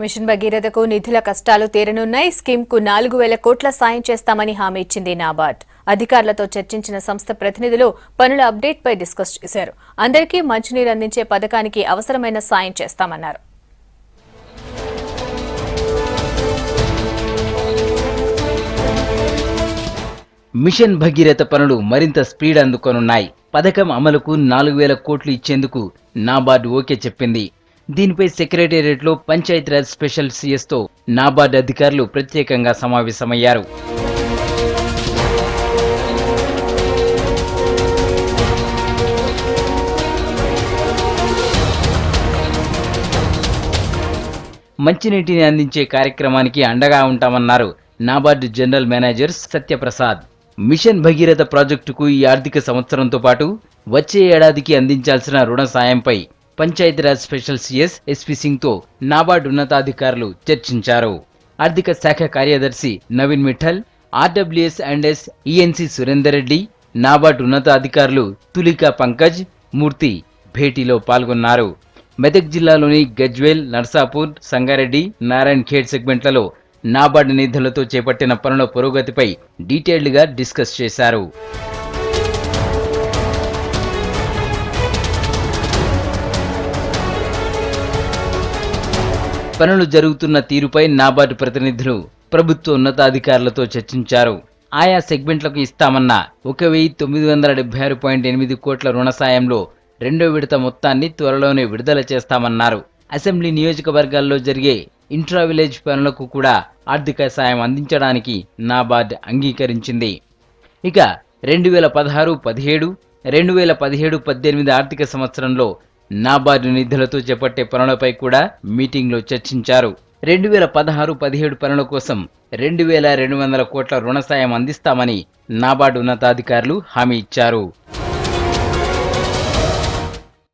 Machine భగీరథకు నిధుల కష్టాలు తీరనున్నాయి. Scheme కు 4,000 కోట్ల సాయం చేస్తామని హామీ ఇచ్చింది నాబార్డ్. అధికారులతో చర్చించిన సంస్థ ప్రతినిధులు పనుల అప్డేట్ పై డిస్కస్ చేశారు. అందరికీ మంచినీరు అందించే పథకానికి అవసరమైన సాయం చేస్తామన్నారు. మిషన్ భగీరథ పనులు మరింత స్పీడ్ అందుకోనున్నాయి. పథకం అమలుకు 4,000 కోట్లు ఇచ్చేందుకు నాబార్డ్ ఓకే చెప్పింది. దీనిపై సెక్రటేరియట్లో పంచాయతీరాజ్ స్పెషల్ సీఎస్తో నాబార్డ్ అధికారులు ప్రత్యేకంగా సమావేశమయ్యారు. మంచినీటిని అందించే కార్యక్రమానికి అండగా ఉంటామన్నారు NABARD general manager Satyaprasad. Mission Bhagiratha ప్రాజెక్టుకు ఈ ఆర్థిక సంవత్సరంతో పాటు వచ్చే ఏడాదికి అందించాల్సిన రుణ సాయంపై పంచాయతీరాజ్ స్పెషల్ సీఎస్ ఎస్పీ సింగ్తో నాబార్డ్ ఉన్నతాధికారులు చర్చించారు. ఆర్థిక శాఖ కార్యదర్శి Naveen Mittal, RWS and S ENC Surender Reddy, NABARD ఉన్నతాధికారులు తులికా పంకజ్, మూర్తి భేటీలో పాల్గొన్నారు. మెదక్ జిల్లాలోని గజ్వేల్, నర్సాపూర్, సంగారెడ్డి, నారాయణ్ ఖేడ్ సెగ్మెంట్లలో నాబార్డ్ నిధులతో చేపట్టిన పనుల పురోగతిపై డీటెయిల్డ్గా డిస్కస్ చేశారు. పనులు జరుగుతున్న తీరుపై నాబార్డు ప్రతినిధులు ప్రభుత్వ ఉన్నతాధికారులతో చర్చించారు. ఆయా సెగ్మెంట్లకు ఇస్తామన్న 1,976.8 కోట్ల రుణ సాయంలో 2వ విడత మొత్తాన్ని త్వరలోనే విడుదల చేస్తామన్నారు. అసెంబ్లీ నియోజకవర్గాల్లో జరిగే ఇంట్రా విలేజ్ పనులకు కూడా ఆర్థిక సాయం అందించడానికి నాబార్డ్ అంగీకరించింది. ఇక 2016-17, 2017-18 ఆర్థిక సంవత్సరంలో నాబార్డు నిధులతో చేపట్టే పనులపై కూడా మీటింగ్లో చర్చించారు. 2016-17 పనుల కోసం 2,200 కోట్ల రుణ సాయం అందిస్తామని నాబార్డు ఉన్నతాధికారులు హామీ ఇచ్చారు.